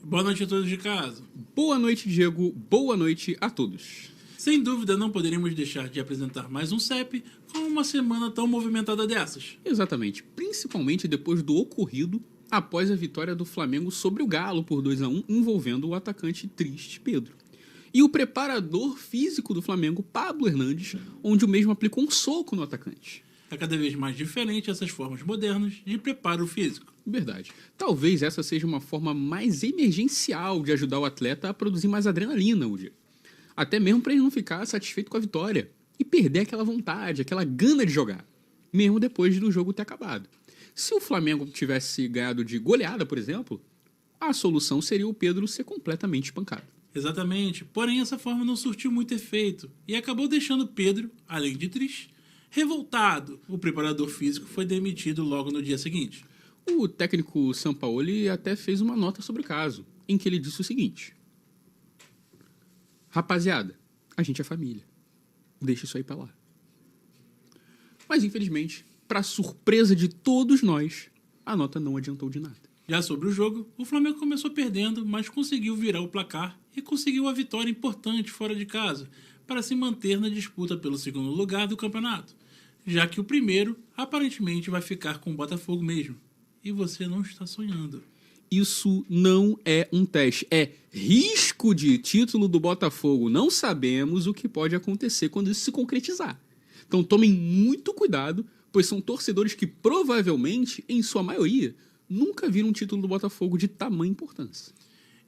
Boa noite a todos de casa. Boa noite, Diego. Boa noite a todos. Sem dúvida, não poderíamos deixar de apresentar mais um CEP com uma semana tão movimentada dessas. Exatamente, principalmente depois do ocorrido após a vitória do Flamengo sobre o Galo por 2-1, envolvendo o atacante triste Pedro. E o preparador físico do Flamengo, Pablo Hernandes, onde o mesmo aplicou um soco no atacante. É cada vez mais diferente essas formas modernas de preparo físico. Verdade. Talvez essa seja uma forma mais emergencial de ajudar o atleta a produzir mais adrenalina, hoje. Até mesmo para ele não ficar satisfeito com a vitória e perder aquela vontade, aquela gana de jogar, mesmo depois do jogo ter acabado. Se o Flamengo tivesse ganhado de goleada, por exemplo, a solução seria o Pedro ser completamente espancado. Exatamente, porém essa forma não surtiu muito efeito e acabou deixando Pedro, além de triste, revoltado. O preparador físico foi demitido logo no dia seguinte. O técnico Sampaoli até fez uma nota sobre o caso, em que ele disse o seguinte: rapaziada, a gente é família. Deixa isso aí pra lá. Mas, infelizmente, para surpresa de todos nós, a nota não adiantou de nada. Já sobre o jogo, o Flamengo começou perdendo, mas conseguiu virar o placar e conseguiu a vitória importante fora de casa para se manter na disputa pelo segundo lugar do campeonato, já que o primeiro aparentemente vai ficar com o Botafogo mesmo. E você não está sonhando. Isso não é um teste, é risco de título do Botafogo. Não sabemos o que pode acontecer quando isso se concretizar. Então tomem muito cuidado, pois são torcedores que provavelmente, em sua maioria, nunca viram um título do Botafogo de tamanha importância.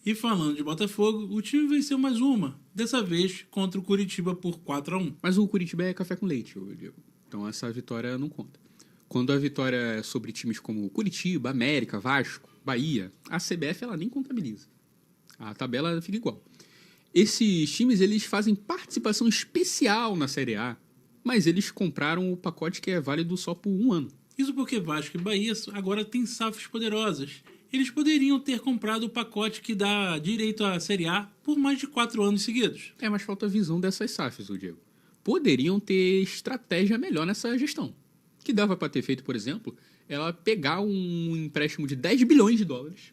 E falando de Botafogo, o time venceu mais uma, dessa vez contra o Coritiba por 4-1. Mas o Coritiba é café com leite, Diego. Então essa vitória não conta. Quando a vitória é sobre times como Curitiba, América, Vasco, Bahia, a CBF ela nem contabiliza. A tabela fica igual. Esses times eles fazem participação especial na Série A, mas eles compraram o pacote que é válido só por um ano. Isso porque Vasco e Bahia agora têm SAFs poderosas. Eles poderiam ter comprado o pacote que dá direito à Série A por mais de 4 anos seguidos. Mas falta visão dessas SAFs, Diego. Poderiam ter estratégia melhor nessa gestão. Que dava para ter feito, por exemplo, ela pegar um empréstimo de 10 bilhões de dólares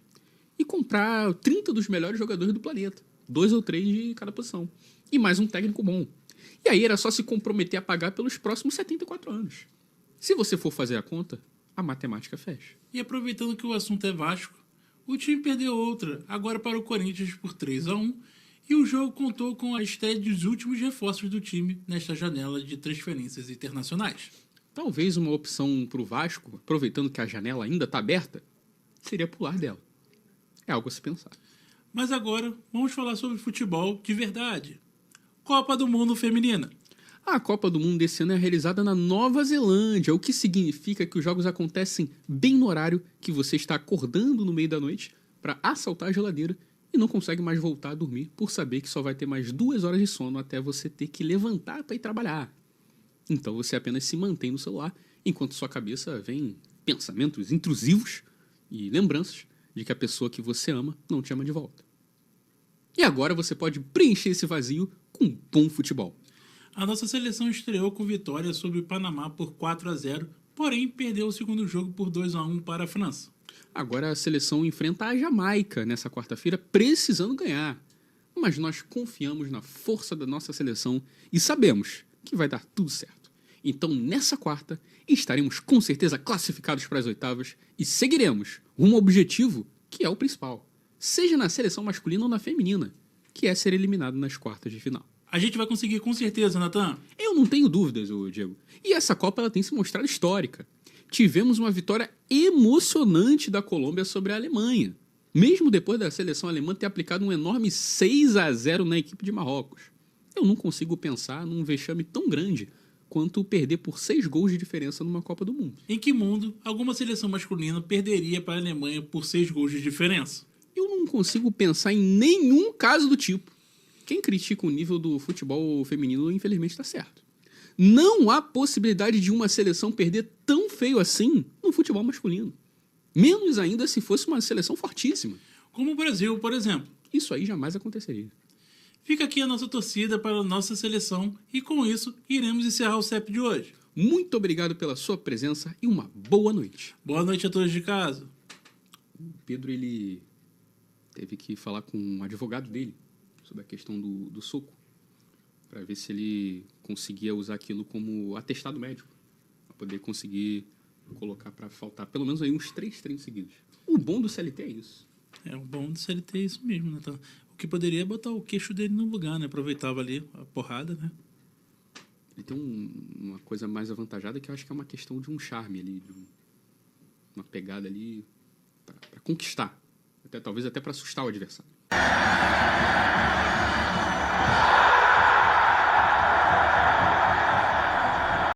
e comprar 30 dos melhores jogadores do planeta. 2 ou 3 de cada posição. E mais um técnico bom. E aí era só se comprometer a pagar pelos próximos 74 anos. Se você for fazer a conta, a matemática fecha. E aproveitando que o assunto é Vasco, o time perdeu outra, agora para o Corinthians por 3-1, e o jogo contou com a estreia dos últimos reforços do time nesta janela de transferências internacionais. Talvez uma opção para o Vasco, aproveitando que a janela ainda está aberta, seria pular dela. É algo a se pensar. Mas agora vamos falar sobre futebol de verdade. Copa do Mundo Feminina. A Copa do Mundo desse ano é realizada na Nova Zelândia, o que significa que os jogos acontecem bem no horário que você está acordando no meio da noite para assaltar a geladeira e não consegue mais voltar a dormir por saber que só vai ter mais 2 horas de sono até você ter que levantar para ir trabalhar. Então você apenas se mantém no celular enquanto sua cabeça vem pensamentos intrusivos e lembranças de que a pessoa que você ama não te ama de volta. E agora você pode preencher esse vazio com bom futebol. A nossa seleção estreou com vitória sobre o Panamá por 4-0, porém perdeu o segundo jogo por 2-1 para a França. Agora a seleção enfrenta a Jamaica nessa quarta-feira precisando ganhar. Mas nós confiamos na força da nossa seleção e sabemos que vai dar tudo certo. Então, nessa quarta, estaremos com certeza classificados para as oitavas e seguiremos rumo ao objetivo que é o principal, seja na seleção masculina ou na feminina, que é ser eliminado nas quartas de final. A gente vai conseguir com certeza, Natan. Eu não tenho dúvidas, Diego. E essa Copa ela tem se mostrado histórica. Tivemos uma vitória emocionante da Colômbia sobre a Alemanha, mesmo depois da seleção alemã ter aplicado um enorme 6-0 na equipe de Marrocos. Eu não consigo pensar num vexame tão grande quanto perder por 6 gols de diferença numa Copa do Mundo. Em que mundo alguma seleção masculina perderia para a Alemanha por 6 gols de diferença? Eu não consigo pensar em nenhum caso do tipo. Quem critica o nível do futebol feminino, infelizmente, está certo. Não há possibilidade de uma seleção perder tão feio assim no futebol masculino. Menos ainda se fosse uma seleção fortíssima. Como o Brasil, por exemplo. Isso aí jamais aconteceria. Fica aqui a nossa torcida para a nossa seleção e com isso iremos encerrar o CEP de hoje. Muito obrigado pela sua presença e uma boa noite. Boa noite a todos de casa. O Pedro, ele teve que falar com um advogado dele sobre a questão do soco, para ver se ele conseguia usar aquilo como atestado médico, para poder conseguir colocar para faltar pelo menos aí uns 3 treinos seguidos. O bom do CLT é isso. O bom do CLT é isso mesmo, né? Então, o que poderia é botar o queixo dele no lugar, né? Aproveitava ali a porrada, né? Ele tem uma coisa mais avantajada que eu acho que é uma questão de um charme ali, de uma pegada ali para conquistar, talvez até para assustar o adversário.